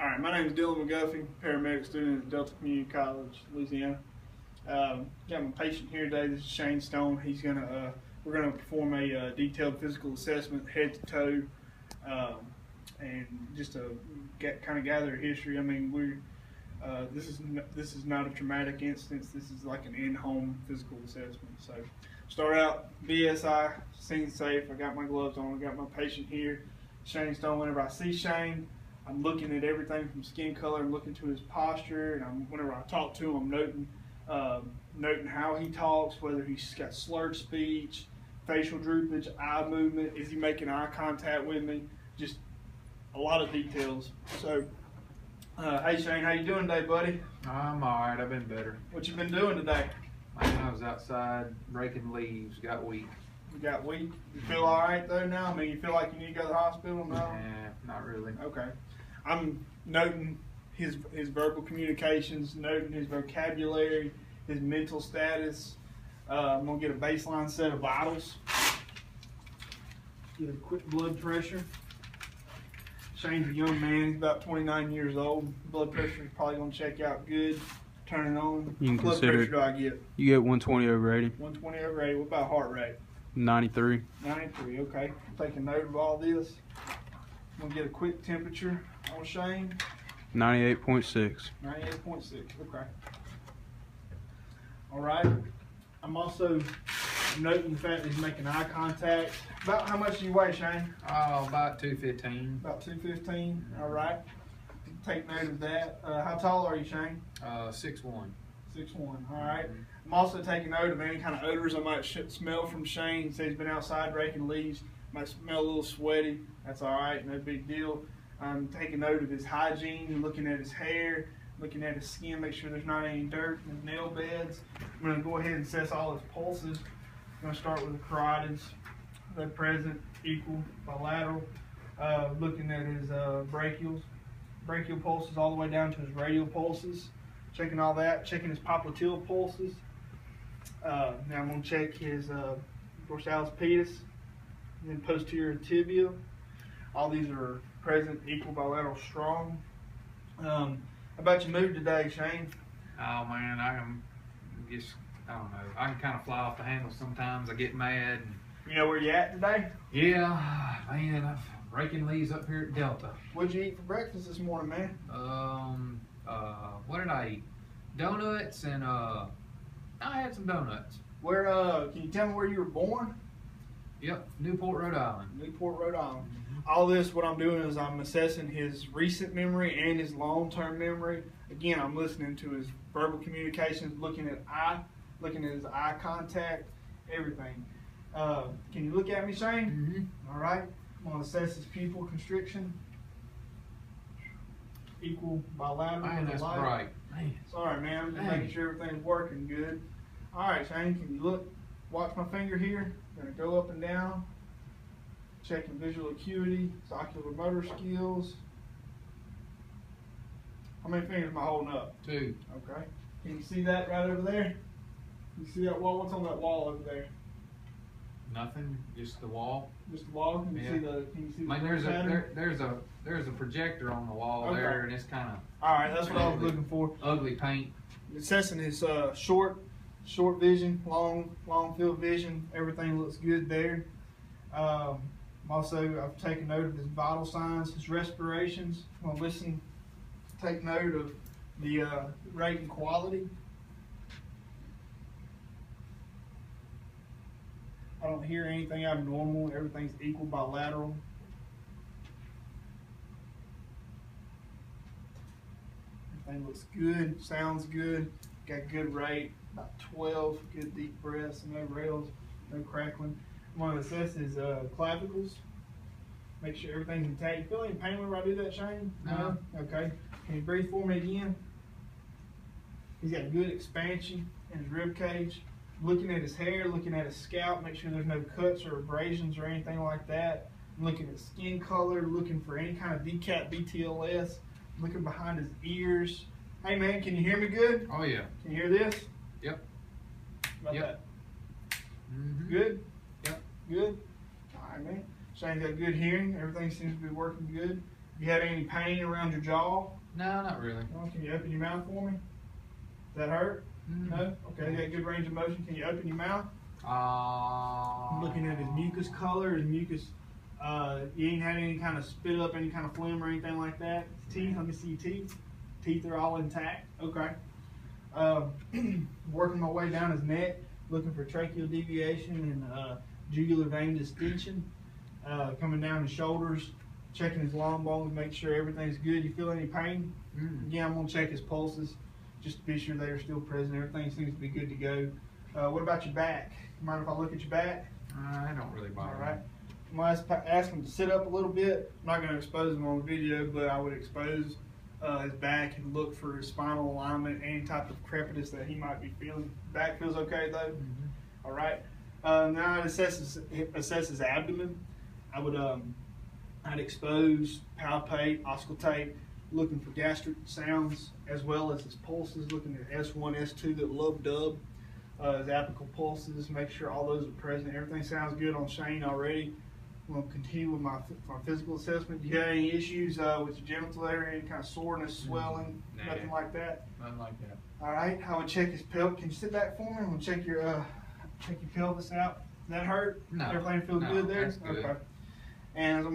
All right, my name is Dylan McGuffey, paramedic student at Delta Community College, Louisiana. Got my patient here today. This is Shane Stone. We're gonna perform a detailed physical assessment, head to toe, and just to kind of gather a history. I mean, this is not a traumatic instance. This is like an in-home physical assessment. So, start out BSI, scene safe. I got my gloves on. I got my patient here, Shane Stone. Whenever I see Shane, I'm looking at everything from skin color. I'm looking to his posture, and whenever I talk to him, I'm noting how he talks, whether he's got slurred speech, facial droopage, eye movement. Is he making eye contact with me? Just a lot of details. So, hey Shane, how you doing today, buddy? I'm alright. I've been better. What you been doing today? I was outside raking leaves. Got weak. You got weak? You feel all right though now? I mean, you feel like you need to go to the hospital now? Nah, not really. Okay. I'm noting his verbal communications, noting his vocabulary, his mental status. I'm going to get a baseline set of vitals. Get a quick blood pressure. Shane's a young man. He's about 29 years old. Blood pressure is probably going to check out good. Turn it on. You can Blood consider pressure do I get? You get 120 over 80. 120 over 80. What about heart rate? 93. 93, okay. Take a note of all this. I'm going to get a quick temperature on Shane. 98.6. 98.6, okay. All right. I'm also noting the fact that he's making eye contact. About how much do you weigh, Shane? Oh, about 215. About 215, all right. Take note of that. How tall are you, Shane? 6'1". 6'1", all right. I'm also taking note of any kind of odors I might smell from Shane. He says he's been outside raking leaves. Might smell a little sweaty. That's all right, no big deal. I'm taking note of his hygiene, looking at his hair, looking at his skin, make sure there's not any dirt in his nail beds. I'm going to go ahead and assess all his pulses. I'm going to start with the carotids. They're present, equal, bilateral. Looking at his brachial pulses all the way down to his radial pulses. Checking all that, checking his popliteal pulses. Now I'm going to check his dorsalis pedis, and then posterior tibia. All these are present, equal, bilateral, strong. How about your mood today, Shane? Oh man, I don't know. I can kind of fly off the handle sometimes. I get mad. You know where you at today? Yeah, man, I'm raking leaves up here at Delta. What'd you eat for breakfast this morning, man? What did I eat? Donuts and I had some donuts. Where? Can you tell me where you were born? Yep, Newport, Rhode Island. Newport, Rhode Island. All this, what I'm doing is I'm assessing his recent memory and his long-term memory. Again, I'm listening to his verbal communications, looking at his eye contact, everything. Can you look at me, Shane? Mm-hmm. All right. I'm going to assess his pupil constriction. Equal, bilateral. Man, that's right. Man. Sorry, man. I'm just making sure everything's working good. All right, Shane, can you look? Watch my finger here. I'm going to go up and down. Checking visual acuity, ocular motor skills. How many fingers am I holding up? 2. Okay. Can you see that right over there? You see that wall? What's on that wall over there? Nothing, just the wall. Just the wall. Can you see the? Can you see the? Like there's a projector on the wall there, and it's kind of. All right, that's what I was looking for. Ugly paint. Assessing his short vision, long field vision. Everything looks good there. Also, I've taken note of his vital signs, his respirations. I'm going to listen, take note of the rate and quality. I don't hear anything abnormal. Everything's equal, bilateral. Everything looks good, sounds good. Got good rate, about 12, good deep breaths, no rails, no crackling. I'm going to assess his clavicles. Make sure everything's intact. You feel any pain whenever I do that, Shane? No. Okay. Can you breathe for me again? He's got good expansion in his rib cage. Looking at his hair, looking at his scalp, make sure there's no cuts or abrasions or anything like that. I'm looking at skin color, looking for any kind of DCAT, BTLS. Looking behind his ears. Hey man, can you hear me good? Oh yeah. Can you hear this? Yep. About Yep. that? Mm-hmm. Good? Yep. Good? All right, man. Shane's got good hearing. Everything seems to be working good. You had any pain around your jaw? No, not really. Well, can you open your mouth for me? Does that hurt? No? Okay, you got good range of motion. Can you open your mouth? I'm looking at his mucus color, his mucus. You ain't had any kind of spit up, any kind of phlegm or anything like that? His teeth, let me see your teeth. Teeth are all intact. Okay. Working my way down his neck, looking for tracheal deviation and jugular vein distension. Coming down his shoulders, checking his long bones, make sure everything's good. You feel any pain? Yeah, I'm gonna check his pulses, just to be sure they are still present. Everything seems to be good to go. What about your back? Mind if I look at your back? I don't really bother. All right. I'm gonna ask him to sit up a little bit. I'm not gonna expose him on video, but I would expose his back and look for his spinal alignment, any type of crepitus that he might be feeling. Back feels okay though. All right. Now I'd assess his abdomen. I would I'd expose, palpate, auscultate, looking for gastric sounds as well as his pulses, looking at S1, S2, that love dub, his apical pulses, make sure all those are present. Everything sounds good on Shane already. I'm going to continue with my physical assessment. Do you have any issues with your genital area, any kind of soreness, swelling, nothing like that? Nothing like that. All right, I would check his pelvis. Can you sit back for me? I'm going to check your pelvis out. Does that hurt? No. Everything feel No, good there? that's good. Okay. And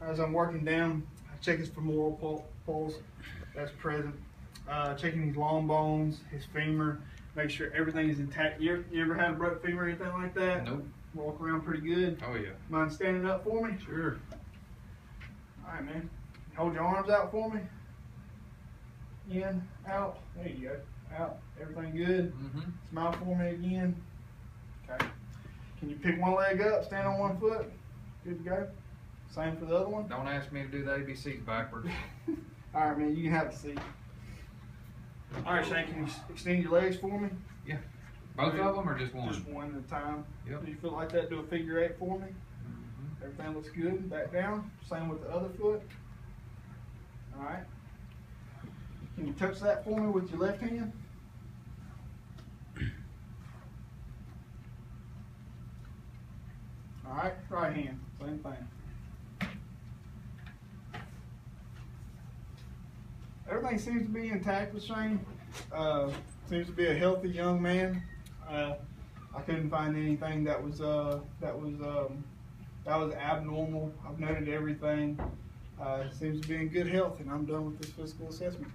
as I'm working down, I check his femoral pulse. That's present. Checking his long bones, his femur, make sure everything is intact. You ever had a broke femur or anything like that? Nope. Walk around pretty good. Oh yeah. Mind standing up for me? Sure. All right, man. Hold your arms out for me. In, out. There you go. Out. Everything good? Smile for me again. Okay. Can you pick one leg up, stand on one foot? Good to go. Same for the other one. Don't ask me to do the ABCs backwards. All right, man. You can have a seat. All right, Shane. Can you extend your legs for me? Yeah. Both of them or just one? Just one at a time. Yep. Do you feel like that? Do a figure 8 for me. Everything looks good. Back down. Same with the other foot. All right. Can you touch that for me with your left hand? All right. Right hand. Same thing. Everything seems to be intact with Shane. Seems to be a healthy young man. I couldn't find anything that was abnormal. I've noted everything. Seems to be in good health, and I'm done with this physical assessment.